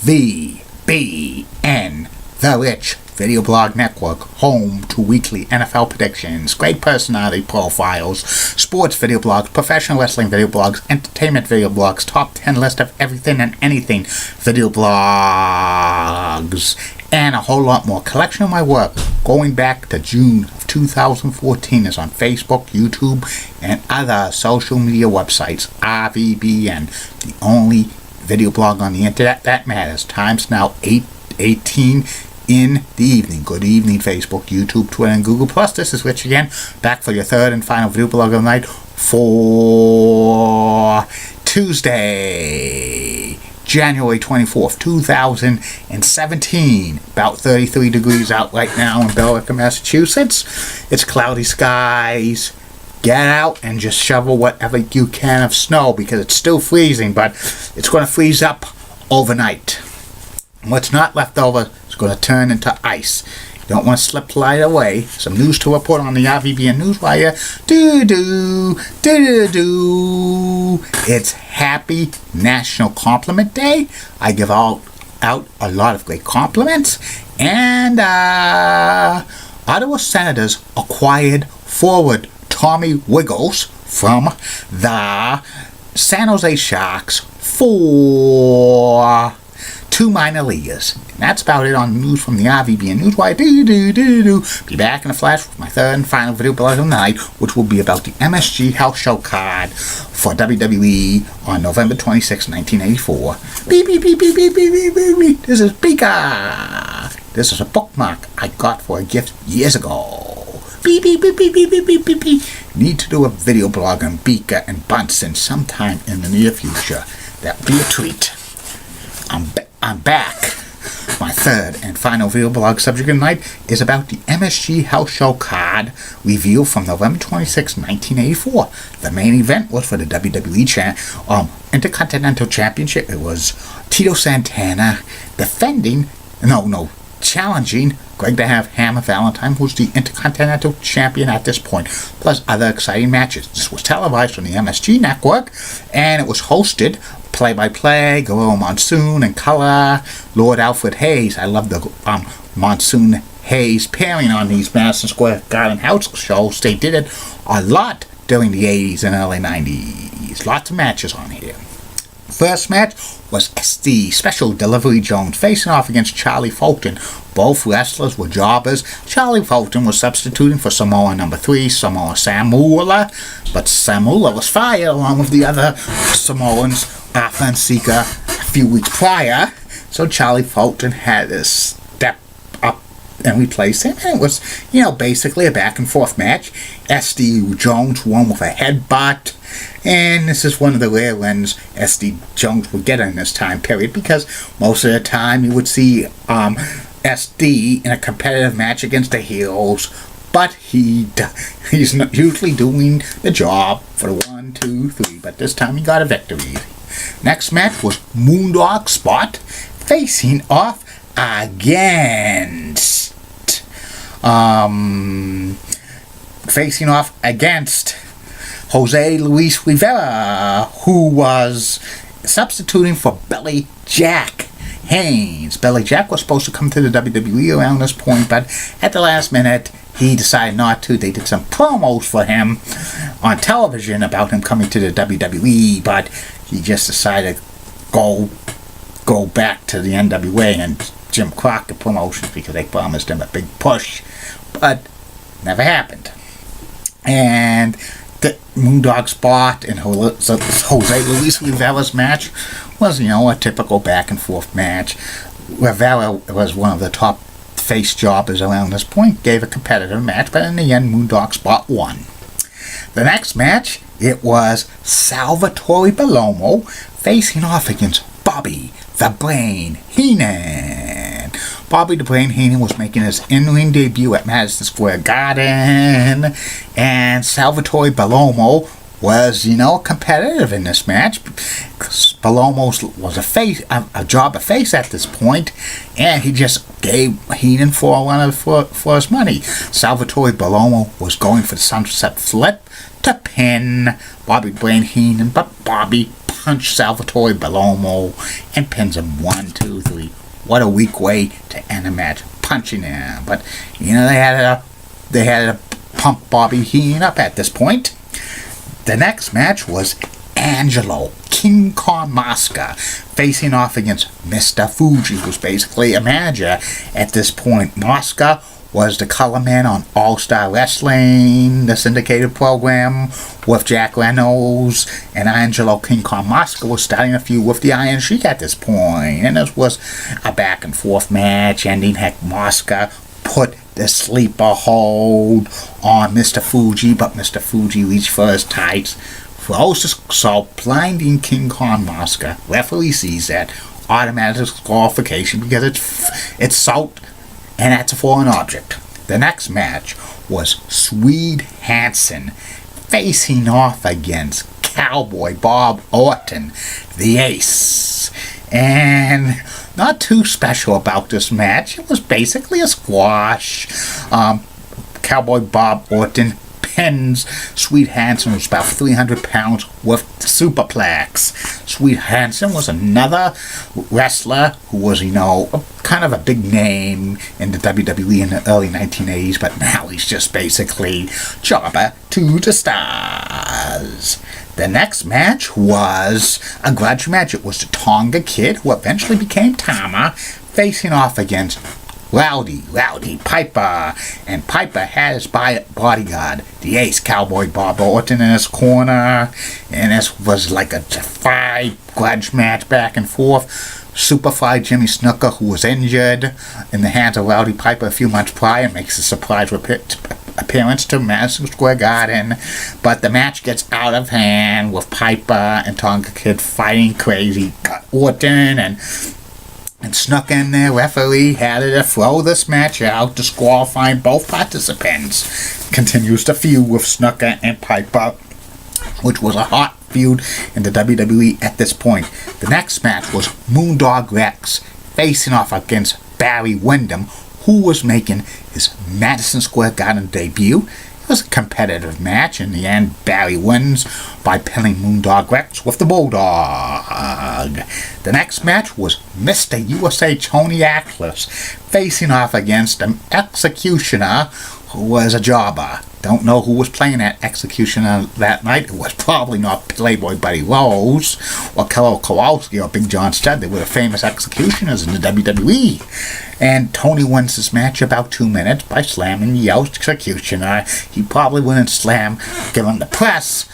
VBN, The Rich Video Blog Network, home to weekly NFL predictions, great personality profiles, sports video blogs, professional wrestling video blogs, entertainment video blogs, top 10 list of everything and anything video blogs, and a whole lot more. Collection of my work going back to June of 2014 is on Facebook, YouTube, and other social media websites. RVBN, the only video blog on the internet that matters. Time's now 8:18 in the evening. Good evening, Facebook, YouTube, Twitter, and Google+. This is Rich again, back for your third and final video blog of the night for Tuesday, January 24th, 2017. About 33 degrees out right now in Billerica, Massachusetts. It's cloudy skies. Get out and just shovel whatever you can of snow because it's still freezing, but it's going to freeze up overnight. What's not left over is going to turn into ice. You don't want to slide away. Some news to report on the RVBN Newswire. It's Happy National Compliment Day. I give out a lot of great compliments. And Ottawa Senators acquired forward Tommy Wiggles from the San Jose Sharks for 2 minor leaguers. And that's about it on news from the RVBN Newswire. Be back in a flash with my third and final video blog of the night, which will be about the MSG House Show card for WWE on November 26, 1984. This is Pika. This is a bookmark I got for a gift years ago. Need to do a video blog on Beaker and Bunsen sometime in the near future. That'll be a treat. I'm back. My third and final video blog subject of the night is about the MSG House Show card review from November 26, 1984. The main event was for the WWE Intercontinental Championship. It was Tito Santana challenging Greg the Hammer Valentine, who's the Intercontinental Champion at this point, plus other exciting matches. This was televised on the MSG Network, and it was hosted play-by-play, Gorilla Monsoon and color, Lord Alfred Hayes. I love the Monsoon Hayes pairing on these Madison Square Garden house shows. They did it a lot during the 80s and early 90s. Lots of matches on here. First match was SD Special Delivery Jones facing off against Charlie Fulton. Both wrestlers were jobbers. Charlie Fulton was substituting for Samoa number 3, Samoa Samula, but Samula was fired along with the other Samoans, Arthur and Sika, a few weeks prior. So Charlie Fulton had to step up and replace him. And it was, basically a back and forth match. SD Jones won with a headbutt. And this is one of the rare wins SD Jones would get in this time period, because most of the time you would see SD in a competitive match against the heels, but he's not usually doing the job for the 1, 2, 3, but this time he got a victory. Next match was Moondog Spot facing off against Jose Luis Rivera, who was substituting for Billy Jack Haynes. Billy Jack was supposed to come to the WWE around this point, but at the last minute, he decided not to. They did some promos for him on television about him coming to the WWE, but he just decided to go back to the NWA and Jim Crockett Promotions because they promised him a big push, but never happened. And the Moondog Spot and Jose Luis Rivera's match was, a typical back and forth match. Rivera was one of the top face jobbers around this point, gave a competitive match, but in the end, Moondog Spot won. The next match, it was Salvatore Bellomo facing off against Bobby the Brain Heenan. Bobby the Brain Heenan was making his in-ring debut at Madison Square Garden, and Salvatore Bellomo was, competitive in this match. Bellomo was a jobber face at this point, and he just gave Heenan for his money. Salvatore Bellomo was going for the sunset flip to pin Bobby the Brain Heenan, but Bobby punch Salvatore Bellomo and pins him 1, 2, 3. What a weak way to end a match, punching him. But you know they had to pump Bobby Heenan up at this point. The next match was Angelo King Kong Mosca facing off against Mr. Fuji, who's basically a manager at this point. Mosca was the color man on All Star Wrestling, the syndicated program with Jack Reynolds, and Angelo King Kong Mosca was starting a feud with the Iron Sheik at this point. And this was a back and forth match, ending heck Mosca put the sleeper hold on Mr. Fuji, but Mr. Fuji reached for his tights, throws the salt, blinding King Kong Mosca. Referee sees that, automatic disqualification because it's salt, and that's a foreign object. The next match was Swede Hansen facing off against Cowboy Bob Orton, the Ace. And not too special about this match. It was basically a squash. Cowboy Bob Orton pins Swede Hansen, who's about 300 pounds, with the superplex. Swede Hansen was another wrestler who was, kind of a big name in the WWE in the early 1980s, but now he's just basically jobber to the stars. The next match was a grudge match. It was the Tonga Kid, who eventually became Tama, facing off against Rowdy Piper. And Piper had his bodyguard, the Ace, Cowboy Bob Orton, in his corner. And this was like a 5 grudge match back and forth. Superfly Jimmy Snuka, who was injured in the hands of Rowdy Piper a few months prior, makes a surprise appearance to Madison Square Garden, but the match gets out of hand with Piper and Tonga Kid fighting crazy. Orton and snuck in there. Referee had to throw this match out, disqualifying both participants. Continues the feud with Snuka and Piper, which was a hot feud in the WWE at this point. The next match was Moondog Rex facing off against Barry Windham, who was making his Madison Square Garden debut. It was a competitive match. In the end, Barry wins by pinning Moondog Rex with the Bulldog. The next match was Mr. USA Tony Atlas facing off against an Executioner, who was a jobber. Don't know who was playing that Executioner that night. It was probably not Playboy Buddy Rose or Kello Kowalski or Big John Studd. They were the famous Executioners in the WWE. And Tony wins this match about 2 minutes by slamming the Executioner. He probably wouldn't slam, given the press,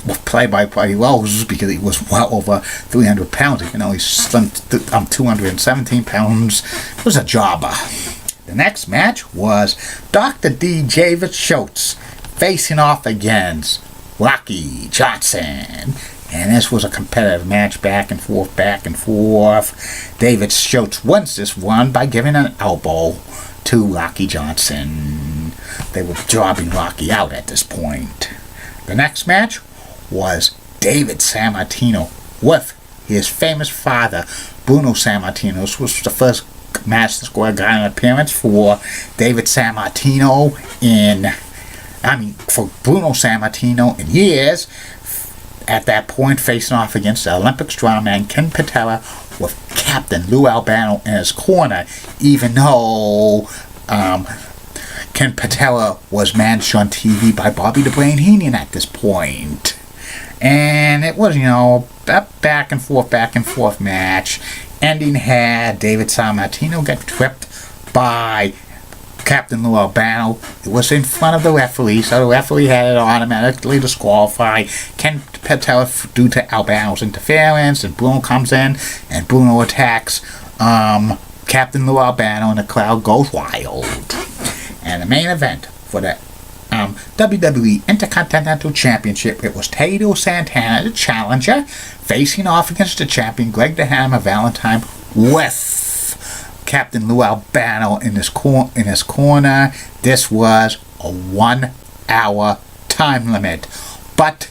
with Playboy Buddy Rose, because he was well over 300 pounds. Even though he's slim, 217 pounds. It was a jobber. The next match was Dr. D. David Schultz facing off against Rocky Johnson. And this was a competitive match, back and forth. David Schultz wins this one by giving an elbow to Rocky Johnson. They were jobbing Rocky out at this point. The next match was David Sammartino with his famous father, Bruno Sammartino. This was the first Madison Square Garden appearance for David Sammartino for Bruno Sammartino in years. At that point, facing off against the Olympic strongman Ken Patera with Captain Lou Albano in his corner, even though Ken Patera was managed on TV by Bobby the Brain Heenan at this point. And it was, a back and forth match. Ending had David Sammartino get tripped by Captain Lou Albano. It was in front of the referee, so the referee had it automatically disqualified Ken Patera due to Albano's interference, and Bruno comes in, and Bruno attacks Captain Lou Albano, and the crowd goes wild. And the main event for the WWE Intercontinental Championship, it was Tito Santana, the challenger, facing off against the champion Greg the Hammer Valentine, with Captain Lou Albano in his corner. This was a 1 hour time limit, but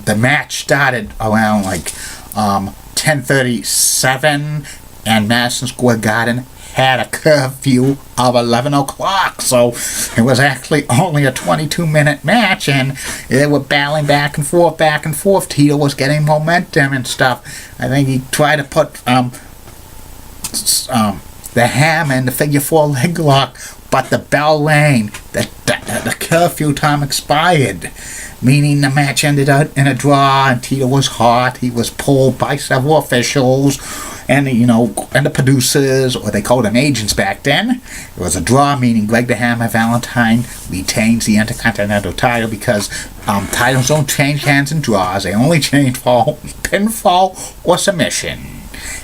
the match started around 10:37, and Madison Square Garden had a curfew of 11 o'clock, so it was actually only a 22-minute match, and they were battling back and forth. Tito was getting momentum and stuff. I think he tried to put the hammer in the figure 4 leg lock, but the bell rang. The curfew time expired, meaning the match ended up in a draw, and Tito was hot. He was pulled by several officials and the producers, or they called them agents back then. It was a draw, meaning Greg the Hammer Valentine retains the Intercontinental title, because titles don't change hands in draws. They only change for pinfall or submission.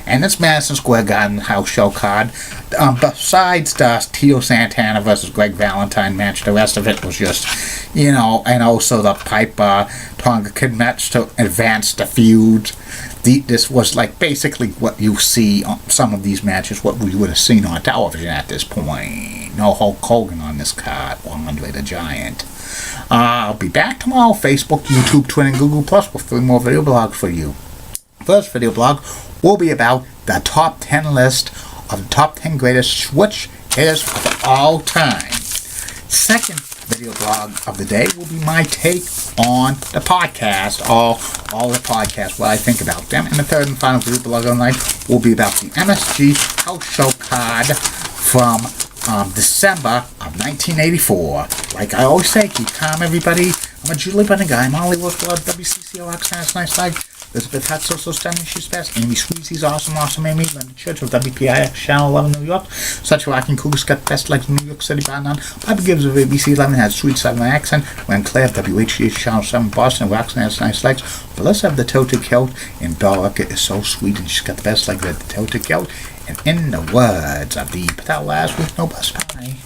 And it's Madison Square Garden house show card. Besides the Tito Santana versus Greg Valentine match, the rest of it was just, and also the Piper Tonga Kid match to advance the feud. This was like basically what you see on some of these matches, what we would have seen on television at this point. No Hulk Hogan on this card, or Andre the Giant. I'll be back tomorrow, Facebook, YouTube, Twitter, and Google Plus with 3 more video blogs for you. First video blog will be about the top 10 list of the top 10 greatest Switch hitters of all time. Second video blog of the day will be my take on the podcast, all the podcasts, what I think about them. And the third and final video blog of the night will be about the MSG house show card from December of 1984. Like I always say, keep calm, everybody. I'm a Julie Bunny guy. I'm Hollywood Blood, WCCO, Access, Nice Life. Elizabeth Hutz, so stunning, she's best. Amy Squeezy's awesome. Amy, Linda Church of WPIX, Channel 11, New York. Such a rocking cougar, got best legs in New York City, bound on. Bobby Gibbs of ABC 11 has sweet Southern accent. When Claire of WHGH, Channel 7, Boston, Roxanne has nice legs. Melissa of the Tilted Kilt, and Bella is so sweet, and she's got the best legs at the Tilted Kilt. And in the words of the Patel Last with no bus pie.